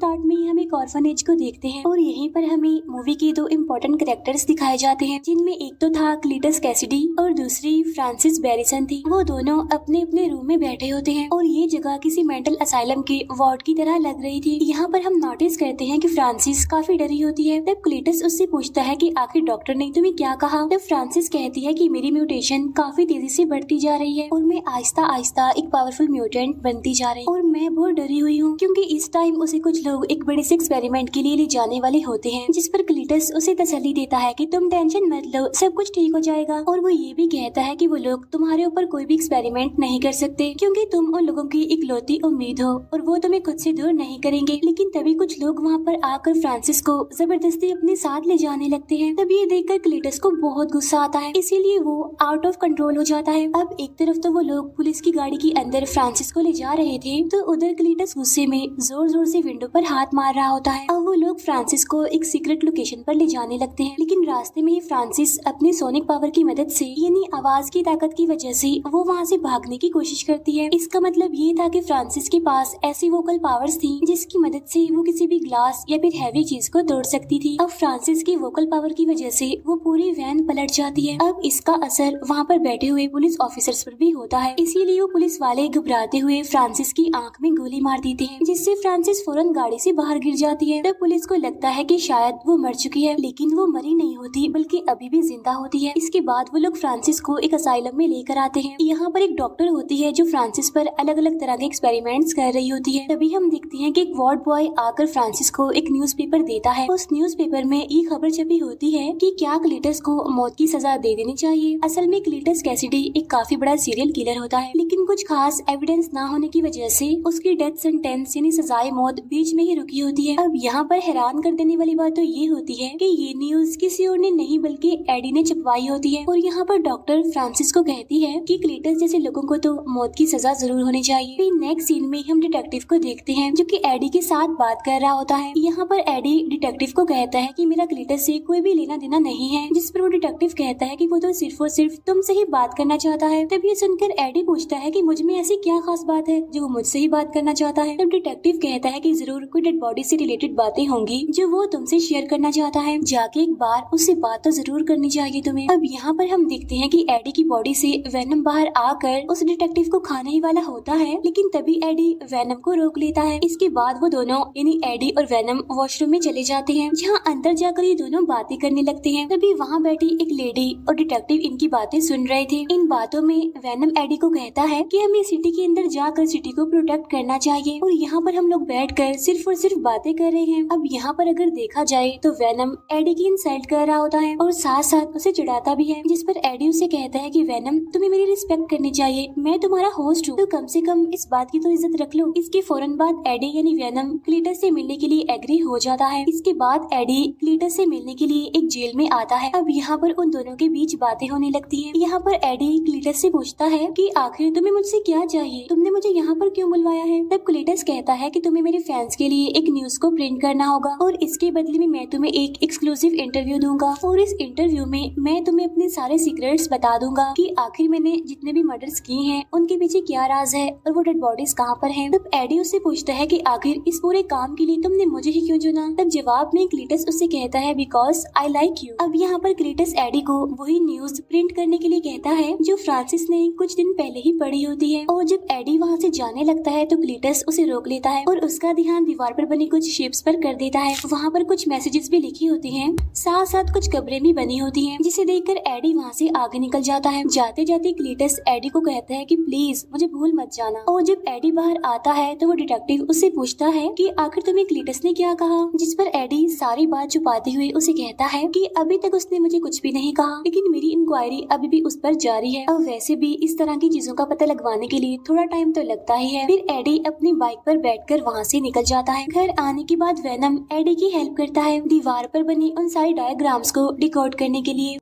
Start में हम एक ऑर्फनेज को देखते हैं और यहीं पर हमें मूवी के दो इम्पोर्टेंट कैरेक्टर्स दिखाए जाते हैं, जिनमें एक तो था क्लीटस कैसिडी और दूसरी फ्रांसिस बैरिसन थी। वो दोनों अपने अपने रूम में बैठे होते हैं और ये जगह किसी मेंटल असाइलम के वार्ड की तरह लग रही थी। यहाँ पर हम नोटिस करते हैं कि फ्रांसिस काफी डरी होती है। तब क्लीटस उससे पूछता है कि आखिर डॉक्टर ने तुम्हें क्या कहा। तब फ्रांसिस कहती है कि मेरी म्यूटेशन काफी तेजी से बढ़ती जा रही है और मैं आहिस्ता आहिस्ता एक पावरफुल म्यूटेंट बनती जा रही हूँ और मैं बहुत डरी हुई हूँ, क्योंकि इस टाइम उसे कुछ लोग एक बड़े से एक्सपेरिमेंट के लिए ले जाने वाले होते हैं। जिस पर क्लीटस उसे तसल्ली देता है कि तुम टेंशन मत लो, सब कुछ ठीक हो जाएगा। और वो ये भी कहता है कि वो लोग तुम्हारे ऊपर कोई भी एक्सपेरिमेंट नहीं कर सकते, क्योंकि तुम उन लोगों की इकलौती उम्मीद हो और वो तुम्हें खुद से दूर नहीं करेंगे। लेकिन तभी कुछ लोग वहाँ पर आकर फ्रांसिस को जबरदस्ती अपने साथ ले जाने लगते हैं। तब ये देखकर क्लीटस को बहुत गुस्सा आता है, इसीलिए वो आउट ऑफ कंट्रोल हो जाता है। अब एक तरफ तो वो लोग पुलिस की गाड़ी के अंदर फ्रांसिस को ले जा रहे थे, तो उधर क्लीटस गुस्से में जोर जोर से विंडो पर हाथ मार रहा होता है। अब वो लोग फ्रांसिस को एक सीक्रेट लोकेशन पर ले जाने लगते हैं, लेकिन रास्ते में ही फ्रांसिस अपनी सोनिक पावर की मदद से यानी आवाज की ताकत की वजह से वो वहाँ से भागने की कोशिश करती है। इसका मतलब ये था कि फ्रांसिस के पास ऐसी वोकल पावर्स थी जिसकी मदद से वो किसी भी ग्लास या फिर हैवी चीज को तोड़ सकती थी। अब फ्रांसिस की वोकल पावर की वजह से वो पूरी वैन पलट जाती है। अब इसका असर वहाँ पर बैठे हुए पुलिस ऑफिसर्स पर भी होता है, इसीलिए वो पुलिस वाले घबराते हुए फ्रांसिस की आंख में गोली मार देते हैं, जिससे फ्रांसिस फौरन गाड़ी से बाहर गिर जाती है। तब पुलिस को लगता है कि शायद वो मर चुकी है, लेकिन वो मरी नहीं होती बल्कि अभी भी जिंदा होती है। इसके बाद वो लोग फ्रांसिस को एक असाइलम में लेकर आते हैं। यहाँ पर एक डॉक्टर होती है जो फ्रांसिस पर अलग अलग तरह के एक्सपेरिमेंट्स कर रही होती है। तभी हम देखते हैं कि एक वार्ड बॉय आकर फ्रांसिस को एक न्यूज़पेपर देता है। उस न्यूज़पेपर में ये खबर छपी होती है कि क्या क्लीटस को मौत की सजा दे देनी चाहिए। असल में क्लीटस कैसिडी एक काफी बड़ा सीरियल किलर होता है, लेकिन कुछ खास एविडेंस न होने की वजह से उसकी डेथ सेंटेंस यानी सजाए मौत बीच में ही रुकी होती है। अब यहाँ पर हैरान कर देने वाली बात तो ये होती है कि ये न्यूज किसी और ने नहीं बल्कि एडी ने छपवाई होती है। और यहाँ पर डॉक्टर फ्रांसिस को कहती है कि क्लीटस जैसे लोगों को तो मौत की सजा जरूर होनी चाहिए। फिर नेक्स्ट सीन में हम डिटेक्टिव को देखते हैं जो कि एडी के साथ बात कर रहा होता है। यहाँ पर एडी डिटेक्टिव को कहता है कि मेरा क्लीटस से कोई भी लेना देना नहीं है, जिस पर वो डिटेक्टिव कहता है कि वो तो सिर्फ और सिर्फ तुमसे ही बात करना चाहता है। तब ये सुनकर एडी पूछता है कि मुझ में ऐसी क्या खास बात है जो वो मुझसे ही बात करना चाहता है। तब डिटेक्टिव कहता है कि जरूर कोई डेड बॉडी से रिलेटेड बातें होंगी जो वो तुमसे शेयर करना चाहता है, जाके एक बार उससे बात तो जरूर करनी चाहिए तुम्हें। अब यहाँ पर हम देखते हैं कि एडी की बॉडी से वेनम बाहर आकर उस डिटेक्टिव को खाने ही वाला होता है, लेकिन तभी एडी वेनम को रोक लेता है। इसके बाद वो दोनों यानी एडी और वेनम वॉशरूम में चले जाते हैं, जहाँ अंदर जाकर ये दोनों बातें करने लगते हैं। तभी वहाँ बैठी एक लेडी और डिटेक्टिव इनकी बातें सुन रहे थे। इन बातों में वेनम एडी को कहता है कि हमें सिटी के अंदर जाकर सिटी को प्रोटेक्ट करना चाहिए और यहाँ पर हम लोग बैठकर सिर्फ और सिर्फ बातें कर रहे हैं। अब यहाँ पर अगर देखा जाए तो वेनम एडी की इंसल्ट कर रहा होता है और साथ साथ उसे चिढ़ाता भी है, जिस पर एडी उसे कहता है कि वेनम तुम्हें मेरी रिस्पेक्ट करनी चाहिए, मैं तुम्हारा होस्ट हूँ, तो कम से कम इस बात की तो इज्जत रख लो। इसके फौरन बाद एडी यानी वेनम क्लीटस से मिलने के लिए एग्री हो जाता है। इसके बाद एडी क्लीटस से मिलने के लिए एक जेल में आता है। अब यहाँ पर उन दोनों के बीच बातें होने लगती है। यहाँ पर एडी क्लीटस से पूछता है कि आखिर तुम्हें मुझसे क्या चाहिए, तुमने मुझे यहाँ पर क्यों बुलवाया है। तब क्लीटस कहता है कि तुम्हें मेरे फैंस के लिए एक न्यूज को प्रिंट करना होगा और इसके बदले में मैं तुम्हें एक एक्सक्लूसिव इंटरव्यू दूंगा और इस इंटरव्यू में मैं तुम्हें अपने सारे सीक्रेट्स बता दूंगा कि आखिर मैंने जितने भी मर्डर्स किए हैं उनके पीछे क्या राज है और वो डेड बॉडीज कहाँ पर हैं। तब एडी उससे पूछता है कि आखिर इस पूरे काम के लिए तुमने मुझे ही क्यों चुना। तब जवाब में क्लीटस उससे कहता है बिकॉज आई लाइक यू। अब यहाँ पर क्लीटस एडी को वही न्यूज प्रिंट करने के लिए कहता है जो फ्रांसिस ने कुछ दिन पहले ही पढ़ी होती है। और जब एडी वहाँ से जाने लगता है तो क्लीटस उसे रोक लेता है और उसका ध्यान दीवार पर बनी कुछ शेप्स पर कर देता है। वहाँ पर कुछ मैसेजेस भी लिखी होती हैं, साथ साथ कुछ कब्रें भी बनी होती हैं, जिसे देखकर एडी वहाँ से आगे निकल जाता है। जाते जाते क्लीटस एडी को कहता है कि प्लीज मुझे भूल मत जाना। और जब एडी बाहर आता है तो वो डिटेक्टिव उससे पूछता है कि आखिर तुम्हें क्लीटस ने क्या कहा, जिस पर एडी सारी बात छुपाते हुए उसे कहता है कि अभी तक उसने मुझे कुछ भी नहीं कहा, लेकिन मेरी इंक्वायरी अभी भी उस पर जारी है। अब वैसे भी इस तरह की चीजों का पता लगवाने के लिए थोड़ा टाइम तो लगता ही है। फिर एडी अपनी बाइक पर बैठकर वहाँ से निकल जाता है। घर आने के बाद वेनम एडी की हेल्प करता है दीवार पर बनी उन सारी डायग्राम्स को डिकोड करने के लिए।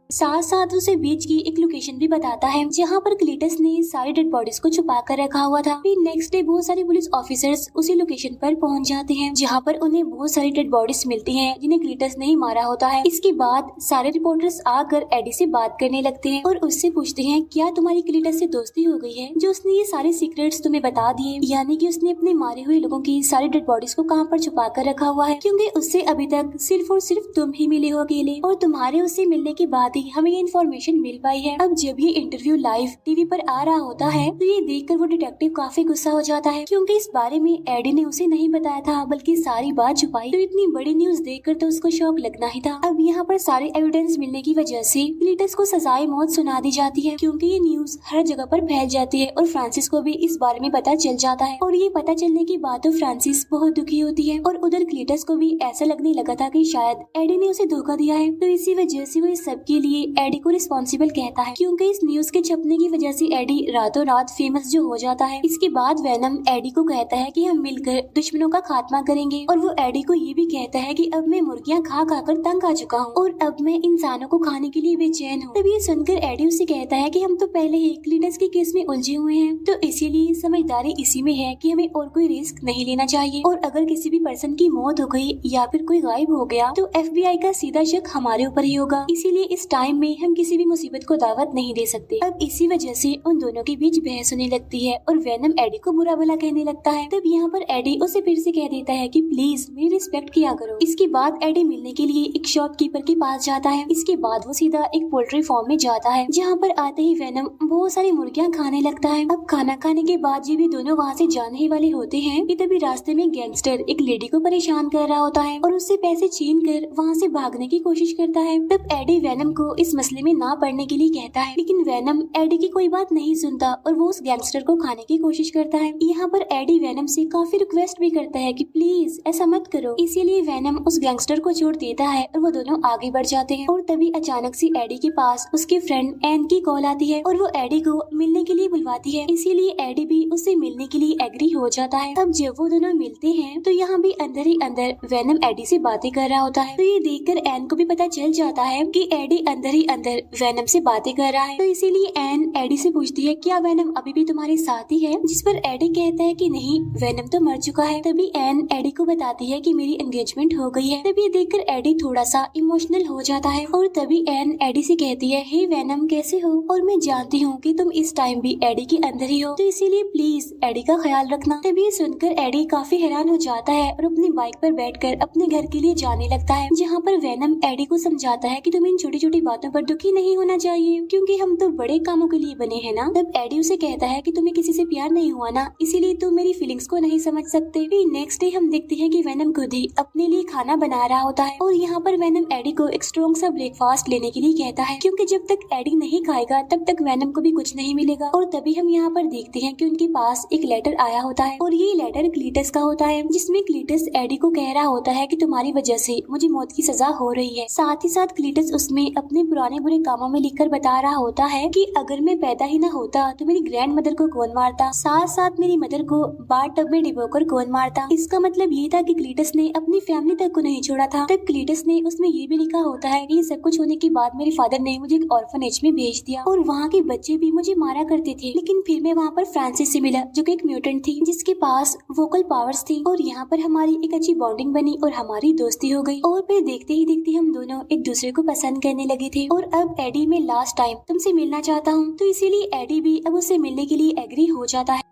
साथ साथ उसे बीच की एक लोकेशन भी बताता है जहाँ पर क्लीटस ने सारी डेड बॉडीज को छुपा कर रखा हुआ था। फिर नेक्स्ट डे बहुत सारे पुलिस ऑफिसर्स उसी लोकेशन पर पहुँच जाते हैं जहाँ पर उन्हें बहुत सारी डेड बॉडीज मिलती हैं जिन्हें क्लीटस ने ही मारा होता है। इसके बाद सारे रिपोर्टर्स आकर एडी से बात करने लगते हैं और उससे पूछते हैं क्या तुम्हारी क्लीटस से दोस्ती हो गई है जो उसने ये सारे सीक्रेट्स तुम्हें बता दिए, यानी कि उसने अपने मारे हुए लोगों की सारी डेड बॉडीज को कहाँ पर छुपा कर रखा हुआ है, क्योंकि उससे अभी तक सिर्फ और सिर्फ तुम ही मिले हो अकेले और तुम्हारे उससे मिलने के बाद ही हमें ये इन्फॉर्मेशन मिल पाई है। अब जब ये इंटरव्यू लाइव टीवी पर आ रहा होता है तो ये देखकर वो डिटेक्टिव काफी गुस्सा हो जाता है क्योंकि इस बारे में एडी ने उसे नहीं बताया था बल्कि सारी बात छुपाई। तो इतनी बड़ी न्यूज देखकर तो उसको शौक लगना ही था। अब यहाँ पर सारे एविडेंस मिलने की वजह से क्लीटस को सजाए मौत सुना दी जाती है क्योंकि ये न्यूज हर जगह पर फैल जाती है और फ्रांसिस को भी इस बारे में पता चल जाता है। और ये पता चलने के बाद तो फ्रांसिस बहुत दुखी होती है और उधर क्लीटस को भी ऐसा लगने लगा था कि शायद एडी ने उसे धोखा दिया है। तो इसी वजह से वो इस सब के लिए एडी को रिस्पॉन्सिबल कहता है क्योंकि इस न्यूज के छपने की वजह से एडी रातों रात फेमस जो हो जाता है। इसके बाद वेनम एडी को कहता है कि हम मिलकर दुश्मनों का खात्मा करेंगे और वो एडी को ये भी कहता है कि अब मैं मुर्गियां खा खा कर तंग आ चुका हूँ और अब मैं इंसानों को खाने के लिए बेचैन हूँ। तब ये सुनकर एडी उससे कहता है कि हम तो पहले ही क्लीटस के केस में उलझे हुए हैं तो इसीलिए समझदारी इसी में है कि हमें और कोई रिस्क नहीं लेना चाहिए और अगर किसी भी पर्सन की मौत हो गई या फिर कोई गायब हो गया तो FBI का सीधा शक हमारे ऊपर ही होगा, इसीलिए इस टाइम में हम किसी भी मुसीबत को दावत नहीं दे सकते। अब इसी वजह से उन दोनों के बीच बहस होने लगती है और वेनम एडी को बुरा भला कहने लगता है। तब यहाँ पर एडी उसे फिर से कह देता है कि प्लीज मेरी रिस्पेक्ट किया करो। इसके बाद एडी मिलने के लिए एक शॉपकीपर के पास जाता है। इसके बाद वो सीधा एक पोल्ट्री फार्म में जाता है जहाँ पर आते ही वेनम बहुत सारी मुर्गियाँ खाने लगता है। अब खाना खाने के बाद जब भी दोनों वहाँ से जाने ही वाले होते हैं कि तभी रास्ते में गैंगस्टर एक लेडी को परेशान कर रहा होता है और उससे पैसे छीन कर वहाँ से भागने की कोशिश करता है। तब एडी वेनम को इस मसले में ना पड़ने के लिए कहता है लेकिन वेनम एडी की कोई बात नहीं सुनता और वो उस गैंगस्टर को खाने की कोशिश करता है। यहाँ पर एडी वेनम से काफी रिक्वेस्ट भी करता है कि प्लीज ऐसा मत करो, इसीलिए वेनम उस गैंगस्टर को छोड़ देता है और वो दोनों आगे बढ़ जाते हैं। और तभी अचानक से एडी के पास उसके फ्रेंड एन की कॉल आती है और वो एडी को मिलने के लिए बुलवाती है, इसीलिए एडी भी उससे मिलने के लिए एग्री हो जाता है। तब जब वो दोनों मिलते हैं तो यहाँ भी अंदर ही अंदर वेनम एडी से बातें कर रहा होता है। तो ये देखकर एन को भी पता चल जाता है कि एडी अंदर ही अंदर वेनम से बातें कर रहा है। तो इसीलिए एन एडी से पूछती है क्या वेनम अभी भी तुम्हारे साथ ही है, जिस पर एडी कहता है कि नहीं वेनम तो मर चुका है। तभी एन एडी को बताती है कि मेरी एंगेजमेंट हो गई है। तभी देखकर एडी थोड़ा सा इमोशनल हो जाता है और तभी एन एडी से कहती है हे वेनम कैसे हो, और मैं जानती हूँ कि तुम इस टाइम भी एडी के अंदर ही हो तो इसीलिए प्लीज एडी का ख्याल रखना। तभी सुनकर एडी काफी हैरान हो जाता है और अपनी बाइक पर बैठकर अपने घर के लिए जाने लगता है जहाँ पर वेनम एडी को समझाता है कि तुम इन छोटी छोटी बातों पर दुखी नहीं होना चाहिए क्योंकि हम तो बड़े कामों के लिए बने हैं ना। तब एडी उसे कहता है कि तुम्हें किसी से प्यार नहीं हुआ ना, इसीलिए तुम मेरी फीलिंग्स को नहीं समझ सकते। फिर नेक्स्ट डे हम देखते हैं कि वेनम खुद ही अपने लिए खाना बना रहा होता है और यहाँ पर वेनम एडी को एक स्ट्रॉन्ग सा ब्रेकफास्ट लेने के लिए कहता है क्योंकि जब तक एडी नहीं खाएगा तब तक वेनम को भी कुछ नहीं मिलेगा। और तभी हम यहाँ पर देखते हैं कि उनके पास एक लेटर आया होता है और ये लेटर क्लीटस का होता है जिसमें क्लीटस एडी को कह रहा होता है कि तुम्हारी वजह से मुझे मौत की सजा हो रही है। साथ ही साथ क्लीटस उसमें अपने पुराने बुरे कामों में लिखकर बता रहा होता है कि अगर मैं पैदा ही न होता तो मेरी ग्रैंड मदर को कौन मारता, साथ साथ मेरी मदर को बाथ टब में डिबोकर कौन मारता। इसका मतलब ये था कि क्लीटस ने अपनी फैमिली तक को नहीं छोड़ा था। तब क्लीटस ने उसमें ये भी लिखा होता है कि सब कुछ होने के बाद मेरे फादर ने मुझे एक ऑर्फनेज में भेज दिया और वहाँ के बच्चे भी मुझे मारा करते थे, लेकिन फिर मैं वहाँ पर फ्रांसिस से मिला जो कि एक म्यूटेंट थी जिसके पास वोकल पावर्स थी और यहाँ पर हमारी एक अच्छी बॉन्डिंग बनी और हमारी दोस्ती हो गई और फिर देखते ही देखते हम दोनों एक दूसरे को पसंद करने लगे थे। और अब एडी मैं लास्ट टाइम तुमसे मिलना चाहता हूँ, तो इसीलिए एडी भी अब उससे मिलने के लिए एग्री हो जाता है।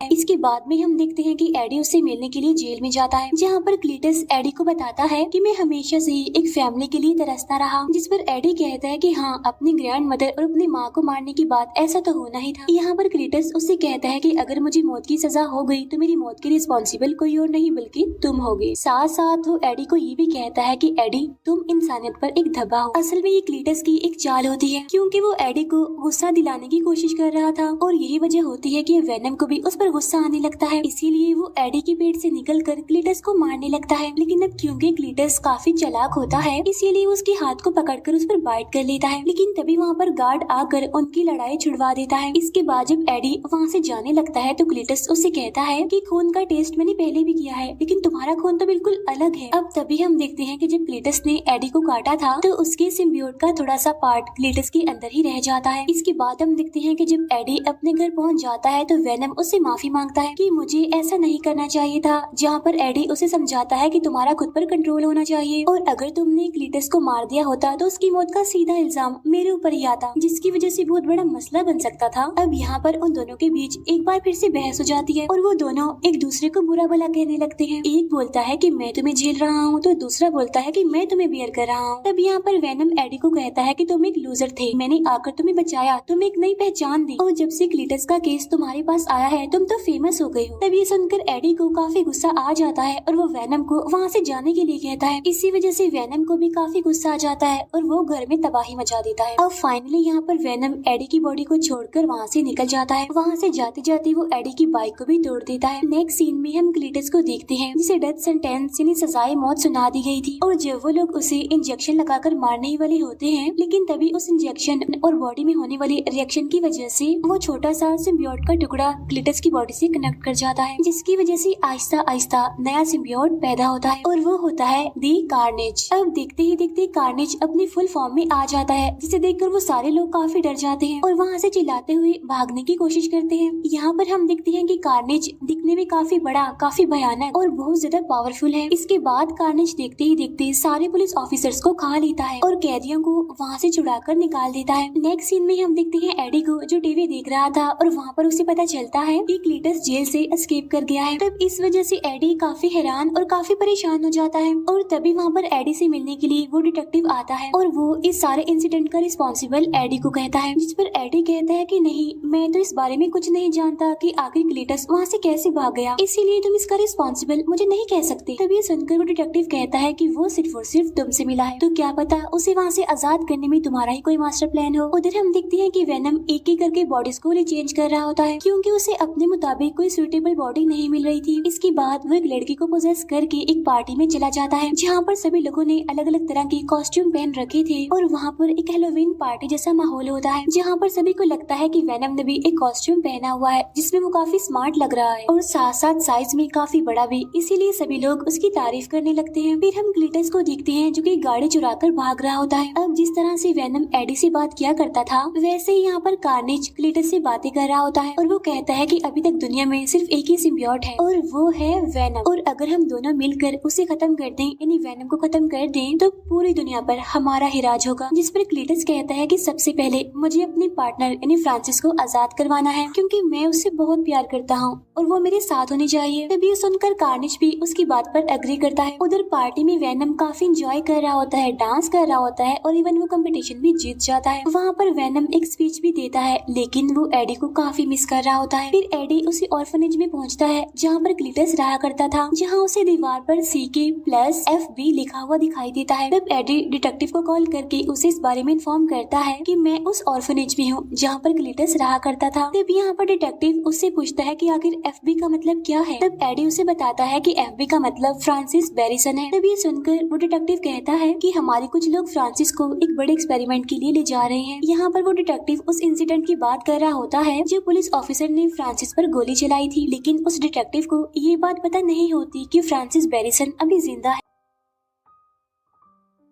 इसके बाद में हम देखते हैं कि एडी उससे मिलने के लिए जेल में जाता है जहाँ पर क्लीटस एडी को बताता है कि मैं हमेशा से ही एक फैमिली के लिए तरसता रहा, जिस पर एडी कहता है कि हाँ अपनी ग्रैंड मदर और अपनी माँ को मारने की बात ऐसा तो होना ही था। यहाँ पर क्लीटस उससे कहता है कि अगर मुझे मौत की सजा हो गई तो मेरी मौत की रिस्पॉन्सिबल कोई और नहीं बल्कि तुम होगे। साथ साथ वो एडी को ये भी कहता है कि एडी तुम इंसानियत पर एक धब्बा हो। असल में ये क्लीटस की एक चाल होती है क्योंकि वो एडी को गुस्सा दिलाने की कोशिश कर रहा था और यही वजह होती है कि वेनम को भी उस पर पर गुस्सा आने लगता है, इसीलिए वो एडी के पेट से निकलकर क्लीटस को मारने लगता है। लेकिन अब क्योंकि क्लीटस काफी चालाक होता है, इसीलिए उसके हाथ को पकड़कर उस पर बाइट कर लेता है। लेकिन तभी वहाँ पर गार्ड आकर उनकी लड़ाई छुड़वा देता है। इसके बाद जब एडी वहाँ से जाने लगता है तो क्लीटस उससे कहता है कि खून का टेस्ट मैंने पहले भी किया है, लेकिन तुम्हारा खून तो बिल्कुल अलग है। अब तभी हम देखते हैं कि जब क्लीटस ने एडी को काटा था तो उसके सिम्बियोट का थोड़ा सा पार्ट क्लीटस के अंदर ही रह जाता है। इसके बाद हम देखते हैं कि जब एडी अपने घर पहुँच जाता है तो वेनम उससे माफी मांगता है कि मुझे ऐसा नहीं करना चाहिए था, जहाँ पर एडी उसे समझाता है कि तुम्हारा खुद पर कंट्रोल होना चाहिए और अगर तुमने क्लीटस को मार दिया होता तो उसकी मौत का सीधा इल्जाम मेरे ऊपर ही आता, जिसकी वजह से बहुत बड़ा मसला बन सकता था। अब यहाँ पर उन दोनों के बीच एक बार फिर से बहस हो जाती है और वो दोनों एक दूसरे को बुरा भला कहने लगते हैं। एक बोलता है कि मैं तुम्हें झेल रहा हूँ तो दूसरा बोलता है कि मैं तुम्हें बियर कर रहा हूँ। तब यहाँ पर वेनम एडी को कहता है कि तुम एक लूजर थे, मैंने आकर तुम्हें बचाया, तुम्हें एक नई पहचान दी और जब से क्लीटस का केस तुम्हारे पास आया है तुम तो फेमस हो गई हो। तब ये सुनकर एडी को काफी गुस्सा आ जाता है और वो वेनम को वहाँ से जाने के लिए कहता है। इसी वजह से वेनम को भी काफी गुस्सा आ जाता है और वो घर में तबाही मचा देता है। अब फाइनली यहाँ पर वेनम एडी की बॉडी को छोड़कर वहाँ से निकल जाता है। वहाँ से जाते जाते वो एडी की बाइक को भी तोड़ देता है। नेक्स्ट सीन में हम क्लीटस को देखते हैं जिसे डेथ सेंटेंस यानी सजाए मौत सुना दी गई थी और जब वो लोग उसे इंजेक्शन लगाकर मारने ही वाले होते हैं, लेकिन तभी उस इंजेक्शन और बॉडी में होने वाली रिएक्शन की वजह से वो छोटा सा सिम्बियोट का टुकड़ा क्लीटस की बॉडी से कनेक्ट कर जाता है, जिसकी वजह से आहिस्ता आहिस्ता नया सिम्बियोट पैदा होता है और वो होता है दी कार्नेज। अब देखते ही देखते कार्नेज अपनी फुल फॉर्म में आ जाता है, जिसे देखकर वो सारे लोग काफी डर जाते हैं और वहाँ से चिल्लाते हुए भागने की कोशिश करते हैं। यहाँ पर हम देखते हैं कि कार्नेज दिखने में काफी बड़ा, काफी भयानक और बहुत ज्यादा पावरफुल है। इसके बाद कार्नेज देखते ही देखते सारे पुलिस ऑफिसर्स को खा लेता है और कैदियों को वहाँ से छुड़ाकर निकाल देता है। नेक्स्ट सीन में हम देखते हैं एडी को जो टीवी देख रहा था और वहाँ पर उसे पता चलता है कि क्लीटस जेल से एस्केप कर गया है। तब इस वजह से एडी काफी हैरान और काफी परेशान हो जाता है और तभी वहाँ पर एडी से मिलने के लिए वो डिटेक्टिव आता है और वो इस सारे इंसिडेंट का रिस्पॉन्सिबल एडी को कहता है, जिस पर एडी कहता है कि नहीं, मैं तो इस बारे में कुछ नहीं जानता कि आखिर क्लीटस वहाँ से कैसे भाग गया, इसीलिए तुम इसका रिस्पॉन्सिबल मुझे नहीं कह सकते। तब ये सुनकर वो डिटेक्टिव कहता है कि वो सिर्फ और सिर्फ तुमसे मिला है, तो क्या पता उसे वहाँ से आजाद करने में तुम्हारा ही कोई मास्टर प्लान हो। उधर हम देखते हैं कि वेनम एक एक करके बॉडीज को रिचेंज कर रहा होता है क्योंकि उसे अपने मुताबिक कोई सूटेबल बॉडी नहीं मिल रही थी। इसके बाद वो एक लड़की को पोजेस करके एक पार्टी में चला जाता है जहाँ पर सभी लोगों ने अलग अलग तरह के कॉस्ट्यूम पहन रखे थे और वहाँ पर एक हेलोवीन पार्टी जैसा माहौल होता है जहाँ पर सभी को लगता है कि वेनम ने भी एक कॉस्ट्यूम पहना हुआ है जिसमें वो काफी स्मार्ट लग रहा है और साथ साथ साइज में काफी बड़ा भी, इसीलिए सभी लोग उसकी तारीफ करने लगते हैं। फिर हम क्लीटस को देखते हैं जो कि गाड़ी चुराकर भाग रहा होता है। अब जिस तरह से वेनम एडी से बात किया करता था वैसे ही यहाँ पर कार्नेज क्लीटस से बातें कर रहा होता है और वो कहता है कि अभी तक दुनिया में सिर्फ एक ही सिम्बियोट है और वो है वेनम, और अगर हम दोनों मिलकर उसे खत्म कर दें यानी वेनम को खत्म कर दें तो पूरी दुनिया पर हमारा ही राज होगा। जिस पर क्लीटस कहता है कि सबसे पहले मुझे अपनी पार्टनर यानी फ्रांसिस को आजाद करवाना है क्योंकि मैं उससे बहुत प्यार करता हूँ और वो मेरे साथ होनी चाहिए। तभी सुनकर कार्नेज भी उसकी बात पर एग्री करता है। उधर पार्टी में वेनम काफी एंजॉय कर रहा होता है, डांस कर रहा होता है और इवन वो कंपटीशन भी जीत जाता है। वहाँ पर वेनम एक स्पीच भी देता है लेकिन वो एडी को काफी मिस कर रहा होता है। फिर एडी उसी ऑर्फनेज में पहुँचता है जहाँ पर क्लीटस रहा करता था, जहाँ उसे दीवार पर CK+FB लिखा हुआ दिखाई देता है। तब एडी डिटेक्टिव को कॉल करके उसे इस बारे में इन्फॉर्म करता है कि मैं उस ऑर्फनेज में हूँ जहाँ पर क्लीटस रहा करता था। तब यहाँ पर डिटेक्टिव उससे पूछता है कि आखिर FB का मतलब क्या है। तब एडी उसे बताता है कि FB का मतलब फ्रांसिस बैरिसन है। तब ये सुनकर वो डिटेक्टिव कहता है कि हमारे कुछ लोग फ्रांसिस को एक बड़े एक्सपेरिमेंट के लिए ले जा रहे हैं। यहाँ पर वो डिटेक्टिव उस इंसिडेंट की बात कर रहा होता है जो पुलिस ऑफिसर ने फ्रांसिस पर गोली चलाई थी, लेकिन उस डिटेक्टिव को ये बात पता नहीं होती कि फ्रांसिस बैरिसन अभी जिंदा है।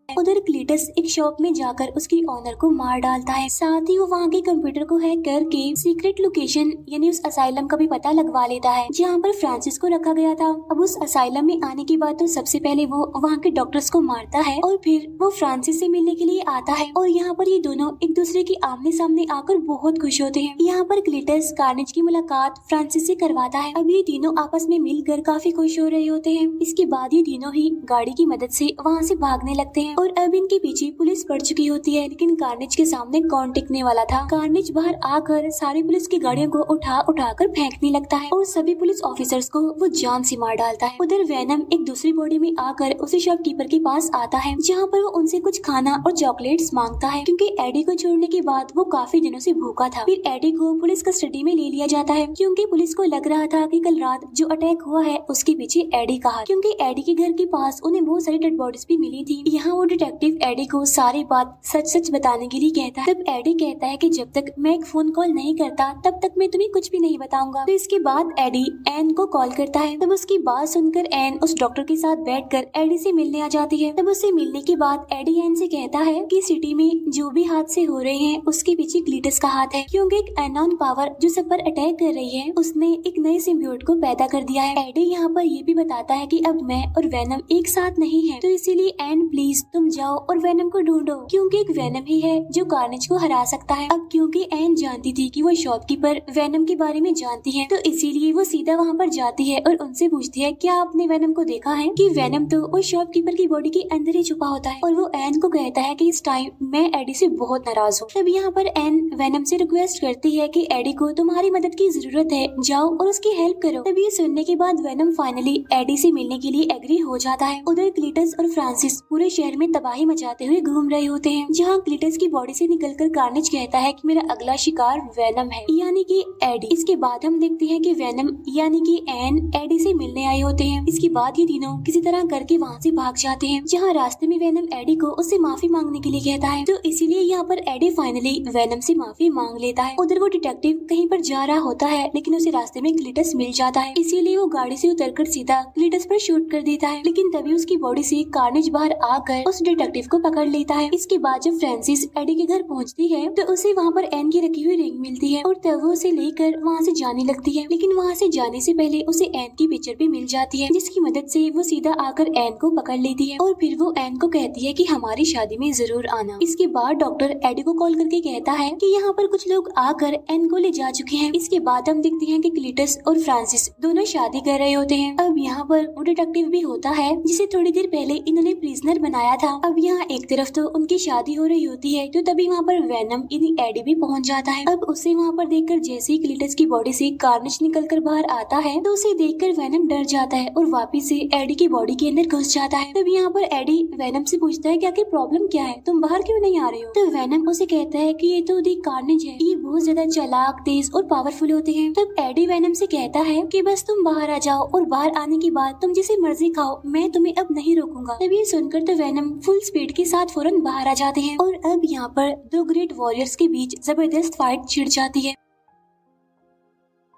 उधर क्लीटस एक शॉप में जाकर उसकी ऑनर को मार डालता है, साथ ही वो वहाँ के कंप्यूटर को हैक करके सीक्रेट लोकेशन यानी उस असाइलम का भी पता लगवा लेता है जहाँ पर फ्रांसिस को रखा गया था। अब उस असाइलम में आने के बाद तो सबसे पहले वो वहाँ के डॉक्टर्स को मारता है और फिर वो फ्रांसिस से मिलने के लिए आता है और यहाँ पर ये दोनों एक दूसरे के आमने सामने आकर बहुत खुश होते हैं। यहाँ पर क्लीटस कार्नेज की मुलाकात फ्रांसिस से करवाता है। अब ये तीनों आपस में मिलकर काफी खुश हो रहे होते हैं। इसके बाद ये तीनों ही गाड़ी की मदद से वहाँ से भागने लगते हैं। और अब इनके पीछे पुलिस पड़ चुकी होती है, लेकिन कार्नेज के सामने कौन टिकने वाला था। कार्नेज बाहर आकर सारी पुलिस की गाड़ियों को उठा कर फेंकने लगता है और सभी पुलिस ऑफिसर्स को वो जान से मार डालता है। उधर वेनम एक दूसरी बॉडी में आकर उसी शॉपकीपर के पास आता है, जहाँ पर वो उनसे कुछ खाना और चॉकलेट्स मांगता है, क्योंकि एडी को छोड़ने के बाद वो काफी दिनों से भूखा था। फिर एडी को पुलिस कस्टडी में ले लिया जाता है, क्योंकि पुलिस को लग रहा था कि कल रात जो अटैक हुआ है उसके पीछे एडी का हाथ, क्योंकि एडी के घर के पास उन्हें बहुत सारी डेड बॉडीज भी मिली थी। यहाँ वो डिटेक्टिव एडी को सारी बात सच सच बताने के लिए कहता है। तब एडी कहता है कि जब तक मैं एक फोन कॉल नहीं करता तब तक मैं तुम्हें कुछ भी नहीं बताऊंगा। तो इसके बाद एडी एन को कॉल करता है। तब उसकी बात सुनकर एन उस डॉक्टर के साथ बैठकर एडी से मिलने आ जाती है। तब उससे मिलने के बाद एडी एन से कहता है कि सिटी में जो भी हादसे हो रहे हैं उसके पीछे क्लीटस का हाथ है, क्योंकि एक अननोन पावर जो सब पर अटैक कर रही है उसने एक नए सिम्बियोट को पैदा कर दिया है। एडी यहाँ पर ये भी बताता है कि अब मैं और वेनम एक साथ नहीं है, तो इसीलिए एन प्लीज तुम जाओ और वेनम को ढूंढो, क्योंकि एक वेनम ही है जो कार्नेज को हरा सकता है। अब क्योंकि एन जानती थी कि वो शॉपकीपर वेनम के बारे में जानती है, तो इसीलिए वो सीधा वहाँ पर जाती है और उनसे पूछती है क्या आपने वेनम को देखा है, कि वेनम तो उस शॉपकीपर की बॉडी के अंदर ही छुपा होता है। और वो एन को कहता है कि इस टाइम मैं एडी से बहुत नाराज हूँ। तब यहाँ पर एन वेनम से रिक्वेस्ट करती है कि एडी को तुम्हारी मदद की जरूरत है, जाओ और उसकी हेल्प करो। तब ये सुनने के बाद वेनम फाइनली एडी से मिलने के लिए एग्री हो जाता है। उधर क्लीटस और फ्रांसिस पूरे शहर में तबाही मचाते हुए घूम रहे होते हैं, जहाँ क्लीटस की बॉडी से निकलकर कार्नेज कहता है कि मेरा अगला शिकार वेनम है, यानी कि एडी। इसके बाद हम देखते हैं कि वेनम यानी कि एन एडी से मिलने आए होते हैं। इसके बाद ये तीनों किसी तरह करके वहाँ से भाग जाते हैं, जहाँ रास्ते में वेनम एडी को उससे माफी मांगने के लिए कहता है, तो इसीलिए यहाँ पर एडी फाइनली वेनम से माफी मांग लेता है। उधर वो डिटेक्टिव कहीं पर जा रहा होता है, लेकिन उसे रास्ते में क्लीटस मिल जाता है, इसीलिए वो गाड़ी से उतरकर सीधा क्लीटस पर शूट कर देता है। लेकिन तभी उसकी बॉडी से कार्नेज बाहर आकर उस डिटेक्टिव को पकड़ लेता है। इसके बाद जब फ्रांसिस एडी के घर पहुँचती है तो उसे वहाँ पर एन की रखी हुई रिंग मिलती है और तब वो उसे लेकर वहाँ से जाने लगती है। लेकिन वहाँ से जाने से पहले उसे एन की पिक्चर भी मिल जाती है, जिसकी मदद से वो सीधा आकर एन को पकड़ लेती है और फिर वो एन को कहती है कि हमारी शादी में जरूर आना। इसके बाद डॉक्टर एडी को कॉल करके कहता है कि यहाँ पर कुछ लोग आकर एन को ले जा चुके हैं। इसके बाद हम देखते हैं कि क्लीटस और फ्रांसिस दोनों शादी कर रहे होते हैं। अब यहाँ पर वो डिटेक्टिव भी होता है जिसे थोड़ी देर पहले इन्होंने प्रिजनर बनाया था। अब यहाँ एक तरफ तो उनकी शादी हो रही होती है, तो तभी वहाँ पर वेनम यानी एडी भी पहुँच जाता है। अब उसे वहाँ पर देखकर जैसे ही क्लीटस की बॉडी से कार्नेज निकलकर बाहर आता है तो उसे देखकर वेनम डर जाता है और वापिस से एडी की बॉडी के अंदर घुस जाता है। तब यहाँ पर एडी वेनम से पूछता है कि आखिर प्रॉब्लम क्या है, तुम बाहर क्यों नहीं आ रहे हो। तो वेनम उसे कहता है कि ये तो दी कार्नेज है, ये बहुत ज्यादा चालाक, तेज और पावरफुल होते हैं। तब एडी वेनम से कहता है कि बस तुम बाहर आ जाओ और बाहर आने के बाद तुम जिसे मर्जी खाओ, मैं तुम्हें अब नहीं रोकूंगा। तब ये सुनकर तो वेनम फुल स्पीड के साथ फौरन बाहर आ जाते हैं और अब यहाँ पर दो ग्रेट वॉरियर्स के बीच जबरदस्त फाइट छिड़ जाती है।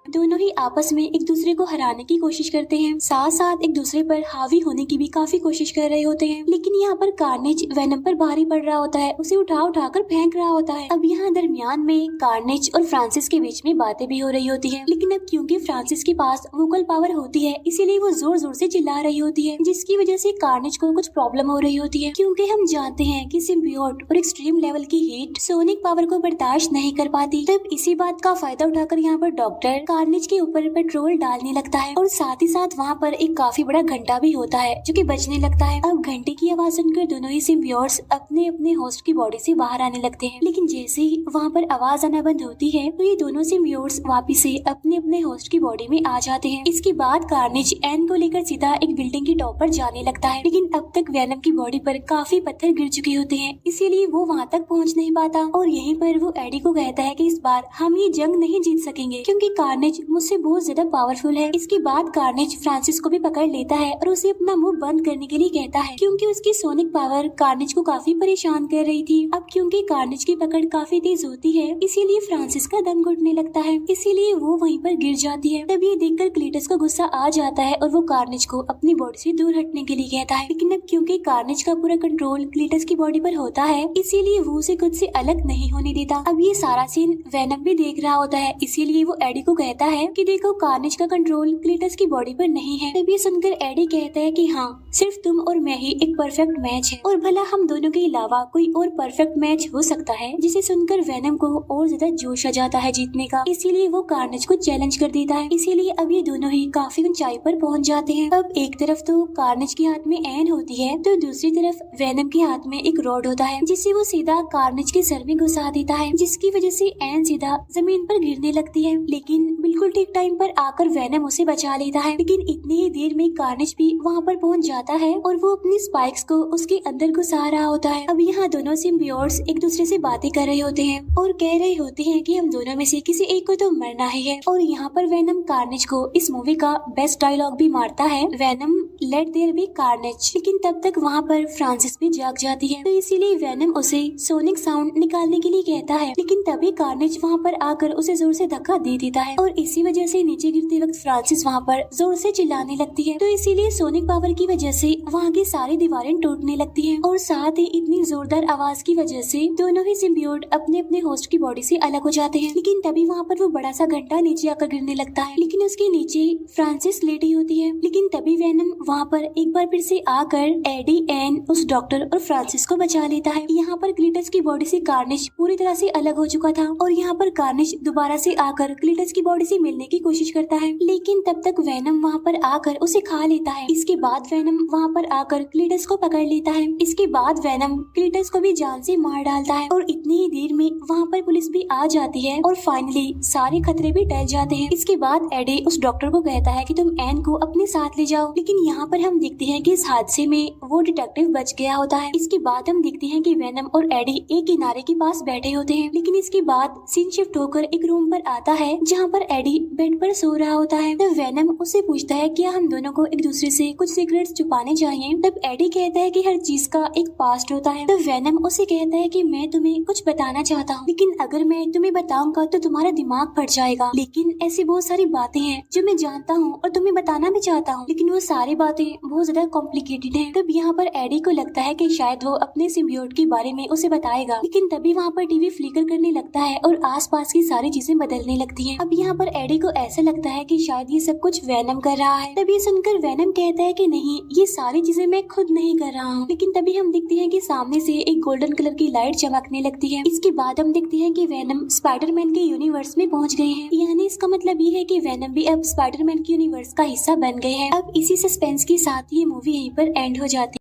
दोनों ही आपस में एक दूसरे को हराने की कोशिश करते हैं, साथ साथ एक दूसरे पर हावी होने की भी काफी कोशिश कर रहे होते हैं। लेकिन यहाँ पर कार्नेज वेनम पर भारी पड़ रहा होता है, उसे उठा कर फेंक रहा होता है। अब यहाँ दरमियान में कार्नेज और फ्रांसिस के बीच में बातें भी हो रही होती है, लेकिन अब क्योंकि फ्रांसिस के पास वोकल पावर होती है इसीलिए वो जोर जोर से चिल्ला रही होती है, जिसकी वजह से कार्नेज को कुछ प्रॉब्लम हो रही होती है, क्योंकि हम जानते हैं कि सिम्बियोट और एक्सट्रीम लेवल की हीट सोनिक पावर को बर्दाश्त नहीं कर पाती। तब इसी बात का फायदा उठाकर यहाँ पर डॉक्टर कार्नेज के ऊपर पेट्रोल डालने लगता है और साथ ही साथ वहाँ पर एक काफी बड़ा घंटा भी होता है जो कि बजने लगता है। अब घंटे की आवाज सुनकर दोनों ही सिम्बियोट्स अपने अपने होस्ट की बॉडी से बाहर आने लगते हैं, लेकिन जैसे ही वहाँ पर आवाज आना बंद होती है तो ये दोनों सिम्बियोट्स वापिस से अपने अपने होस्ट की बॉडी में आ जाते हैं। इसके बाद कार्नेज एन को लेकर सीधा एक बिल्डिंग की टॉप पर जाने लगता है, लेकिन अब तक वेनम की बॉडी पर काफी पत्थर गिर चुके होते हैं, इसीलिए वो वहाँ तक पहुँच नहीं पाता और यहीं पर वो एडी को कहता है कि इस बार हम ये जंग नहीं जीत सकेंगे क्योंकि कार्नेज मुझसे बहुत ज्यादा पावरफुल है। इसके बाद कार्नेज फ्रांसिस को भी पकड़ लेता है और उसे अपना मुंह बंद करने के लिए कहता है, क्योंकि उसकी सोनिक पावर कार्नेज को काफी परेशान कर रही थी। अब क्योंकि कार्नेज की पकड़ काफी तेज होती है इसीलिए फ्रांसिस का दम घुटने लगता है, इसीलिए वो वहीं पर गिर जाती है। तब ये देखकर क्लीटस को गुस्सा आ जाता है और वो कार्नेज को अपनी बॉडी से दूर हटने के लिए कहता है, लेकिन अब क्योंकि कार्नेज का पूरा कंट्रोल क्लीटस की बॉडी पर होता है इसीलिए वो उसे खुद से अलग नहीं होने देता। अब ये सारा सीन वेनम भी देख रहा होता है, इसीलिए वो एडी को कहता कहता है कि देखो कार्नेज का कंट्रोल क्लीटस की बॉडी पर नहीं है। तब ये सुनकर एडी कहता है कि हाँ, सिर्फ तुम और मैं ही एक परफेक्ट मैच है और भला हम दोनों के अलावा कोई और परफेक्ट मैच हो सकता है। जिसे सुनकर वेनम को और ज्यादा जोश आ जाता है जीतने का, इसीलिए वो कार्नेज को चैलेंज कर देता है। इसीलिए अब ये दोनों ही काफी ऊंचाई पर पहुंच जाते हैं। अब एक तरफ तो कार्नेज के हाथ में एन होती है तो दूसरी तरफ वेनम के हाथ में एक रॉड होता है जिसे वो सीधा कार्नेज के सर में घुसा देता है, जिसकी वजह से एन सीधा जमीन पर गिरने लगती है। लेकिन बिल्कुल ठीक टाइम पर आकर वेनम उसे बचा लेता है। लेकिन इतनी ही देर में कार्नेज भी वहाँ पर पहुँच जाता है और वो अपनी स्पाइक्स को उसके अंदर घुसा रहा होता है। अब यहाँ दोनों सिम्बियोट्स एक दूसरे से बातें कर रहे होते हैं और कह रहे होते हैं कि हम दोनों में से किसी एक को तो मरना ही है। और यहाँ पर वेनम कार्नेज को इस मूवी का बेस्ट डायलॉग भी मारता है, Venom let there be Carnage. लेकिन तब तक वहाँ पर फ्रांसिस भी जाग जाती है तो इसीलिए वेनम उसे सोनिक साउंड निकालने के लिए कहता है। लेकिन तभी कार्नेज वहाँ पर आकर उसे जोर से धक्का दे देता है और इसी वजह से नीचे गिरते वक्त फ्रांसिस वहाँ पर जोर से चिल्लाने लगती है। तो इसीलिए सोनिक पावर की वजह से वहाँ की सारी दीवारें टूटने लगती हैं और साथ ही इतनी जोरदार आवाज की वजह से दोनों ही सिम्बियोट अपने अपने होस्ट की बॉडी से अलग हो जाते हैं। लेकिन तभी वहाँ पर वो बड़ा सा घंटा नीचे आकर गिरने लगता है, लेकिन उसके नीचे फ्रांसिस लेटी होती है। लेकिन तभी वेनम वहाँ पर एक बार फिर से आकर एडी, एन, उस डॉक्टर और फ्रांसिस को बचा लेता है। यहाँ पर क्लीटस की बॉडी से कार्नेज पूरी तरह से अलग हो चुका था और यहाँ पर कार्नेज दोबारा से आकर क्लीटस की बॉडी से मिलने की कोशिश करता है। लेकिन तब तक वेनम वहाँ पर आकर उसे खा लेता है। इसके बाद वेनम वहाँ पर आकर क्लीटस को पकड़ लेता है। इसके बाद वेनम क्लीटस को भी जान से मार डालता है और इतनी ही देर में वहाँ पर पुलिस भी आ जाती है और फाइनली सारे खतरे भी टल जाते हैं। इसके बाद एडी उस डॉक्टर को कहता है कि तुम एन को अपने साथ ले जाओ। लेकिन यहाँ पर हम देखते हैं कि इस हादसे में वो डिटेक्टिव बच गया होता है। इसके बाद हम देखते हैं कि वेनम और एडी एक किनारे के पास बैठे होते हैं। लेकिन इसके बाद सीन शिफ्ट होकर एक रूम पर आता है जहाँ पर एडी बेड पर सो रहा होता है। तब वेनम उससे पूछता है क्या हम दोनों को एक दूसरे से कुछ सीक्रेट्स छुपाने चाहिए। तब एडी कहता है कि हर चीज का एक पास्ट होता है। तब वेनम उसे कहता है कि मैं तुम्हें कुछ बताना चाहता हूँ, लेकिन अगर मैं तुम्हें बताऊंगा तो तुम्हारा दिमाग फट जाएगा। लेकिन ऐसी बहुत सारी बातें हैं जो मैं जानता हूँ और तुम्हें बताना भी चाहता हूँ, लेकिन वो सारी बातें बहुत ज्यादा कॉम्प्लिकेटेड हैं। तब यहाँ पर एडी को लगता है कि शायद वो अपने सिम्बियोट के बारे में उसे बताएगा। लेकिन तभी वहाँ पर टीवी फ्लिकर करने लगता है और आसपास की सारी चीजें बदलने लगती हैं। अब यहाँ पर एडी को ऐसा लगता है कि शायद ये सब कुछ वेनम कर रहा है। तभी सुनकर वेनम कहता है कि नहीं, ये सारी चीजें मैं खुद नहीं कर रहा हूँ। लेकिन तभी हम देखते हैं कि सामने से एक गोल्डन कलर की लाइट चमकने लगती है। इसके बाद हम देखते हैं कि वेनम स्पाइडरमैन के यूनिवर्स में पहुँच गए हैं। यानी इसका मतलब ये है कि वेनम भी अब स्पाइडरमैन के यूनिवर्स का हिस्सा बन गए हैं। अब इसी सस्पेंस के साथ ये मूवी यहीं पर एंड हो जाती है।